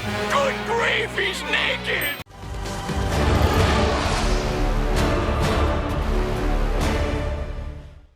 Good grief, he's naked!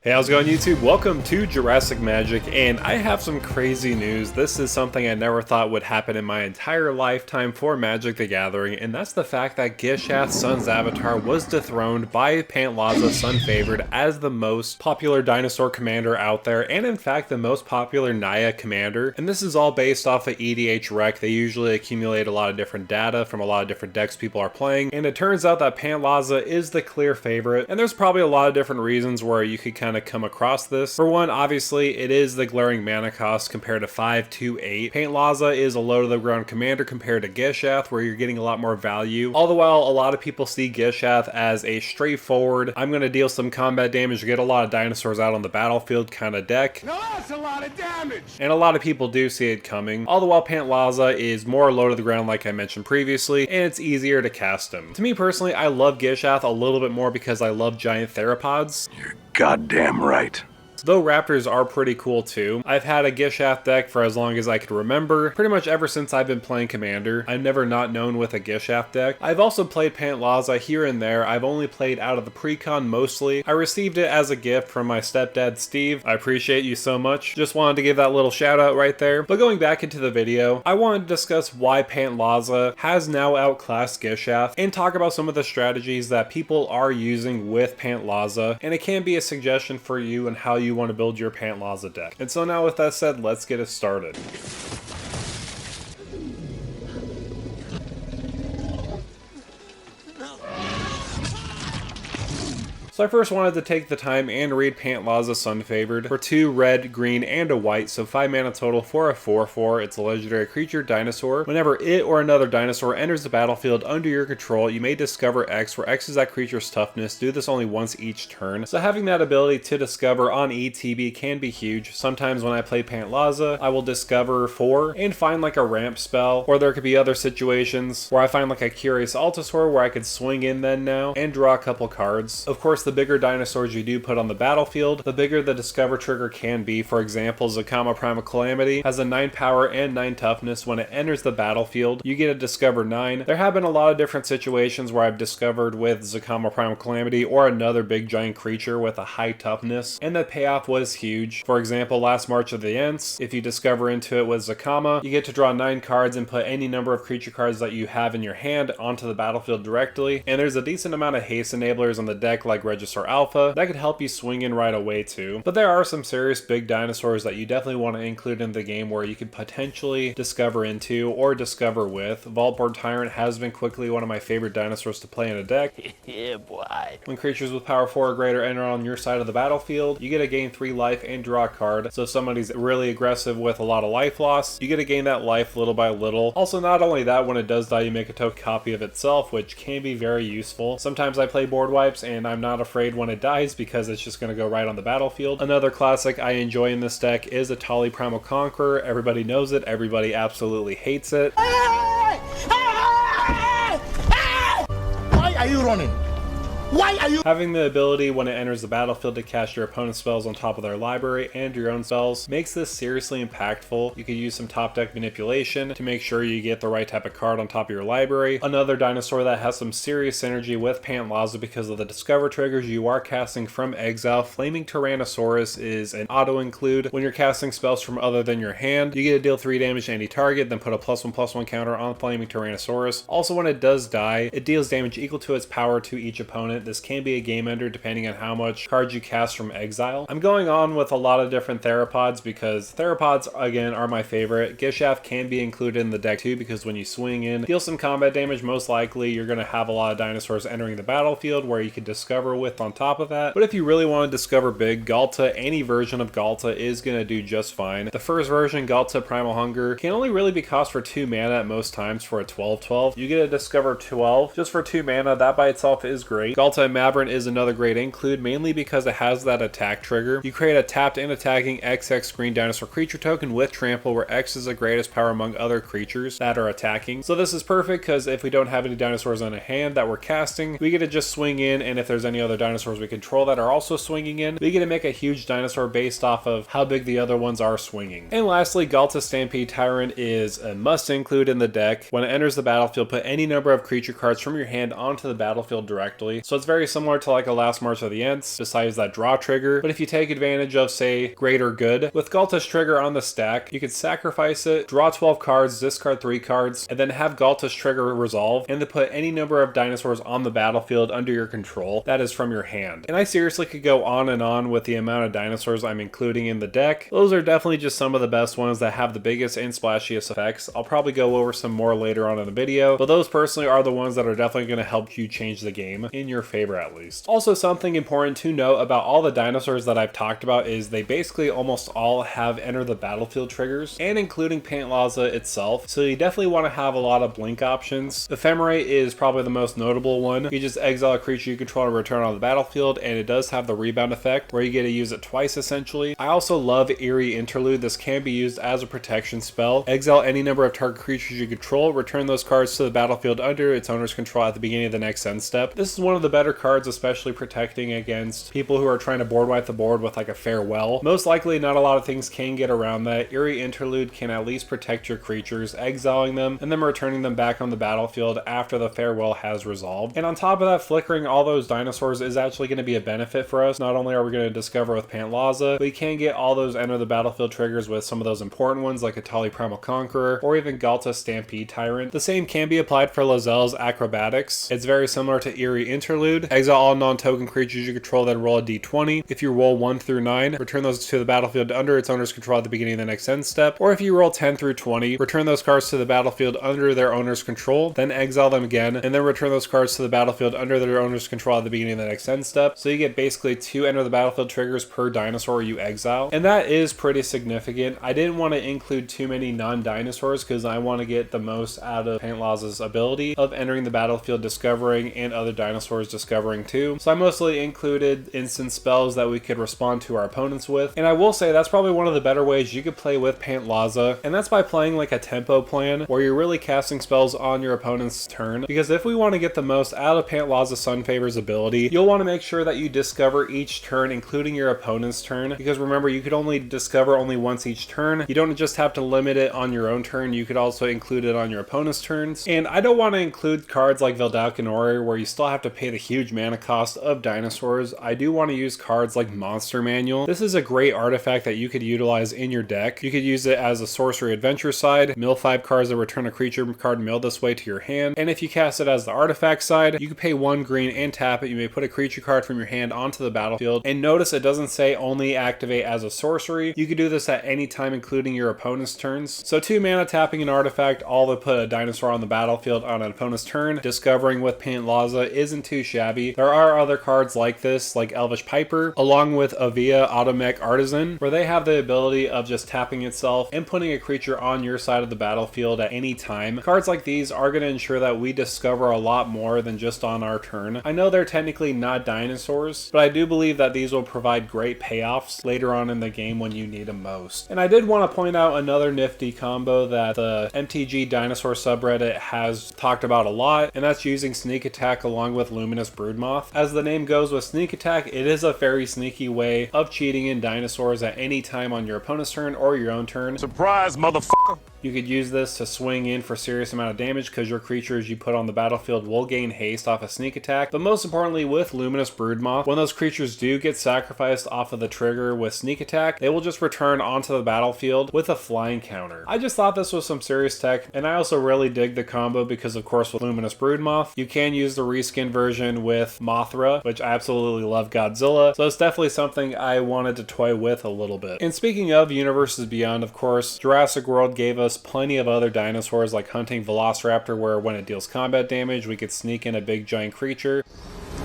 Hey, how's it going, YouTube? Welcome to Jurassic Magic, and I have some crazy news. This is something I never thought would happen in my entire lifetime for Magic the Gathering, and that's the fact that Gishath, Sun's avatar, was dethroned by Pantlaza, Sun Favored, as the most popular dinosaur commander out there, and in fact the most popular Naya commander. And this is all based off of EDHREC. They usually accumulate a lot of different data from a lot of different decks people are playing, and it turns out that Pantlaza is the clear favorite, and there's probably a lot of different reasons where you could kind of come across this. For one, obviously it is the glaring mana cost compared to 5, 2, 8. Pantlaza is a low to the ground commander compared to Gishath, where you're getting a lot more value. All the while, a lot of people see Gishath as a straightforward, I'm going to deal some combat damage, get a lot of dinosaurs out on the battlefield kind of deck. Now that's a lot of damage! And a lot of people do see it coming. All the while, Pantlaza is more low to the ground like I mentioned previously, and it's easier to cast him. To me personally, I love Gishath a little bit more because I love giant theropods. You're goddamn right. Though raptors are pretty cool too. I've had a Gishath deck for as long as I could remember, pretty much ever since I've been playing Commander. I'm never not known with a Gishath deck. I've also played Pantlaza here and there. I've only played out of the pre-con mostly. I received it as a gift from my stepdad Steve. I appreciate you so much. Just wanted to give that little shout out right there. But going back into the video, I wanted to discuss why Pantlaza has now outclassed Gishath and talk about some of the strategies that people are using with Pantlaza, and it can be a suggestion for you and how you want to build your Pantlaza deck. And so now with that said, let's get it started. So I first wanted to take the time and read Pantlaza Sun Favored for 2 red, green, and a white, so 5 mana total for a 4/4. It's a legendary creature, Dinosaur. Whenever it or another dinosaur enters the battlefield under your control, you may discover X, where X is that creature's toughness. Do this only once each turn. So having that ability to discover on ETB can be huge. Sometimes when I play Pantlaza, I will discover 4 and find like a ramp spell, or there could be other situations where I find like a Curious Allosaur where I could swing in then now and draw a couple cards. Of course, the bigger dinosaurs you do put on the battlefield, the bigger the discover trigger can be. For example, Zacama Primal Calamity has a 9 power and 9 toughness. When it enters the battlefield, you get a discover 9. There have been a lot of different situations where I've discovered with Zacama Primal Calamity or another big giant creature with a high toughness, and the payoff was huge. For example, last March of the Ents, if you discover into it with Zacama, you get to draw 9 cards and put any number of creature cards that you have in your hand onto the battlefield directly, and there's a decent amount of haste enablers on the deck like Regisaur Alpha that could help you swing in right away too. But there are some serious big dinosaurs that you definitely want to include in the game where you could potentially discover into or discover with. Vaultborn Tyrant has been quickly one of my favorite dinosaurs to play in a deck. Yeah, boy. When creatures with power 4 or greater enter on your side of the battlefield, you get to gain 3 life and draw a card. So if somebody's really aggressive with a lot of life loss, you get to gain that life little by little. Also, not only that, when it does die, you make a token copy of itself, which can be very useful. Sometimes I play board wipes and I'm not afraid when it dies because it's just going to go right on the battlefield. Another classic I enjoy in this deck is Atali Primal Conqueror. Everybody knows it. Everybody absolutely hates it. Why are you running? Why are you? Having the ability when it enters the battlefield to cast your opponent's spells on top of their library and your own spells makes this seriously impactful. You could use some top deck manipulation to make sure you get the right type of card on top of your library. Another dinosaur that has some serious synergy with Pantlaza because of the discover triggers you are casting from exile. Flaming Tyrannosaurus is an auto include. When you're casting spells from other than your hand, you get to deal 3 damage to any target, then put a +1/+1 counter on Flaming Tyrannosaurus. Also, when it does die, it deals damage equal to its power to each opponent. This can be a game ender depending on how much cards you cast from exile. I'm going on with a lot of different theropods because theropods, again, are my favorite. Gishath can be included in the deck too because when you swing in, deal some combat damage, most likely you're going to have a lot of dinosaurs entering the battlefield where you can discover with on top of that. But if you really want to discover big, Galta, any version of Galta is going to do just fine. The first version, Galta Primal Hunger, can only really be cost for 2 mana at most times for a 12/12. You get to discover 12 just for 2 mana. That by itself is great. Galta Galta and Mabrant is another great include, mainly because it has that attack trigger. You create a tapped and attacking XX green dinosaur creature token with trample, where X is the greatest power among other creatures that are attacking. So this is perfect because if we don't have any dinosaurs on a hand that we're casting, we get to just swing in, and if there's any other dinosaurs we control that are also swinging in, we get to make a huge dinosaur based off of how big the other ones are swinging. And lastly, Galta Stampede Tyrant is a must include in the deck. When it enters the battlefield, put any number of creature cards from your hand onto the battlefield directly. So it's very similar to like a Last March of the Ents, besides that draw trigger. But if you take advantage of, say, Greater Good, with Galta's trigger on the stack, you could sacrifice it, draw 12 cards, discard 3 cards, and then have Galta's trigger resolve, and then put any number of dinosaurs on the battlefield under your control that is from your hand. And I seriously could go on and on with the amount of dinosaurs I'm including in the deck. Those are definitely just some of the best ones that have the biggest and splashiest effects. I'll probably go over some more later on in the video, but those personally are the ones that are definitely going to help you change the game in your favor at least. Also, something important to note about all the dinosaurs that I've talked about is they basically almost all have enter the battlefield triggers, and including Pantlaza itself, so you definitely want to have a lot of blink options. Ephemerate is probably the most notable one. You just exile a creature you control and return on the battlefield, and it does have the rebound effect where you get to use it twice essentially. I also love Eerie Interlude. This can be used as a protection spell. Exile any number of target creatures you control, return those cards to the battlefield under its owner's control at the beginning of the next end step. This is one of the better cards, especially protecting against people who are trying to board wipe the board with like a farewell. Most likely not a lot of things can get around that. Eerie Interlude can at least protect your creatures, exiling them and then returning them back on the battlefield after the farewell has resolved. And on top of that, flickering all those dinosaurs is actually going to be a benefit for us. Not only are we going to discover with Pantlaza, we can get all those enter the battlefield triggers with some of those important ones like Atali Primal Conqueror or even Galta Stampede Tyrant. The same can be applied for Lazelle's Acrobatics. It's very similar to Eerie Interlude. Exile all non-token creatures you control, then roll a d20. If you roll 1 through 9, return those to the battlefield under its owner's control at the beginning of the next end step. Or if you roll 10 through 20, return those cards to the battlefield under their owner's control, then exile them again, and then return those cards to the battlefield under their owner's control at the beginning of the next end step. So you get basically 2 enter the battlefield triggers per dinosaur you exile, and that is pretty significant. I didn't want to include too many non-dinosaurs because I want to get the most out of Pantlaza's ability of entering the battlefield, discovering, and other dinosaurs discovering too. So I mostly included instant spells that we could respond to our opponents with, and I will say that's probably one of the better ways you could play with Pantlaza, and that's by playing like a tempo plan where you're really casting spells on your opponent's turn. Because if we want to get the most out of Pantlaza Sunfavor's ability, you'll want to make sure that you discover each turn, including your opponent's turn, because remember, you could only discover only once each turn. You don't just have to limit it on your own turn, you could also include it on your opponent's turns. And I don't want to include cards like Veldalcanori where you still have to pay the huge mana cost of dinosaurs. I do want to use cards like Monster Manual. This is a great artifact that you could utilize in your deck. You could use it as a sorcery adventure side, mill 5 cards that return a creature card milled this way to your hand, and if you cast it as the artifact side, you can pay 1 green and tap it. You may put a creature card from your hand onto the battlefield, and notice it doesn't say only activate as a sorcery. You can do this at any time, including your opponent's turns. So 2 mana tapping an artifact, all to put a dinosaur on the battlefield on an opponent's turn. Discovering with Pantlaza isn't too shabby. There are other cards like this, like Elvish Piper, along with Avia Automech Artisan, where they have the ability of just tapping itself and putting a creature on your side of the battlefield at any time. Cards like these are going to ensure that we discover a lot more than just on our turn. I know they're technically not dinosaurs, but I do believe that these will provide great payoffs later on in the game when you need them most. And I did want to point out another nifty combo that the MTG Dinosaur subreddit has talked about a lot, and that's using Sneak Attack along with Luminous Broodmoth. As the name goes with Sneak Attack, it is a very sneaky way of cheating in dinosaurs at any time on your opponent's turn or your own turn. Surprise, motherfucker! You could use this to swing in for a serious amount of damage because your creatures you put on the battlefield will gain haste off a sneak attack. But most importantly, with Luminous Broodmoth, when those creatures do get sacrificed off of the trigger with sneak attack, they will just return onto the battlefield with a flying counter. I just thought this was some serious tech, and I also really dig the combo because of course with Luminous Broodmoth, you can use the reskin version with Mothra, which I absolutely love Godzilla, so it's definitely something I wanted to toy with a little bit. And speaking of Universes Beyond, of course, Jurassic World gave us plenty of other dinosaurs like hunting Velociraptor, where when it deals combat damage we could sneak in a big giant creature.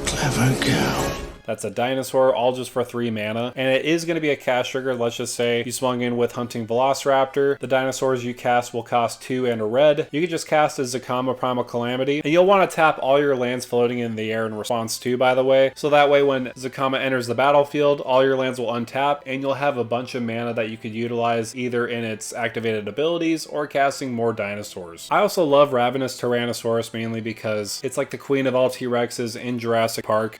Clever girl. That's a Dinosaur, all just for 3 mana. And it is going to be a cast trigger. Let's just say you swung in with Hunting Velociraptor. The dinosaurs you cast will cost 2 and a red. You can just cast a Zacama Primal Calamity. And you'll want to tap all your lands floating in the air in response to, by the way. So that way when Zacama enters the battlefield, all your lands will untap and you'll have a bunch of mana that you could utilize either in its activated abilities or casting more dinosaurs. I also love Ravenous Tyrannosaurus mainly because it's like the queen of all T-Rexes in Jurassic Park.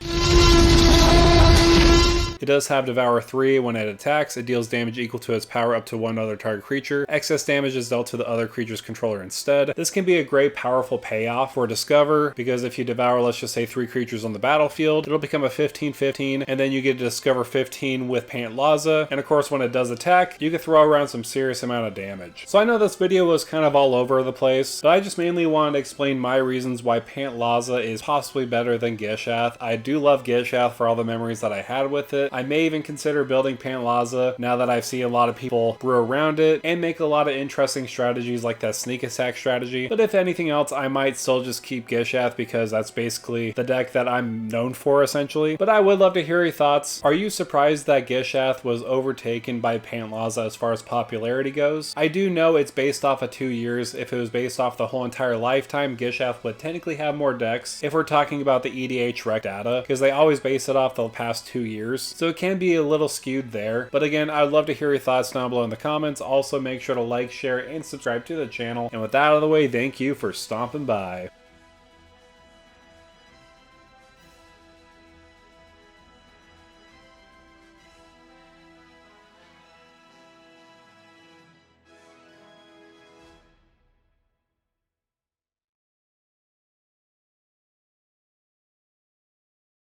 It does have Devour 3. When it attacks, it deals damage equal to its power up to one other target creature. Excess damage is dealt to the other creature's controller instead. This can be a great powerful payoff for Discover, because if you devour, let's just say 3 creatures on the battlefield, it'll become a 15/15, and then you get to Discover 15 with Pantlaza, and of course when it does attack, you can throw around some serious amount of damage. So I know this video was kind of all over the place, but I just mainly wanted to explain my reasons why Pantlaza is possibly better than Gishath. I do love Gishath for all the memories that I had with it. I may even consider building Pantlaza now that I see a lot of people brew around it and make a lot of interesting strategies like that sneak attack strategy. But if anything else, I might still just keep Gishath because that's basically the deck that I'm known for essentially. But I would love to hear your thoughts. Are you surprised that Gishath was overtaken by Pantlaza as far as popularity goes? I do know it's based off of 2 years. If it was based off the whole entire lifetime, Gishath would technically have more decks if we're talking about the EDHREC data, because they always base it off the past 2 years. So it can be a little skewed there. But again, I'd love to hear your thoughts down below in the comments. Also, make sure to like, share, and subscribe to the channel. And with that out of the way, thank you for stopping by.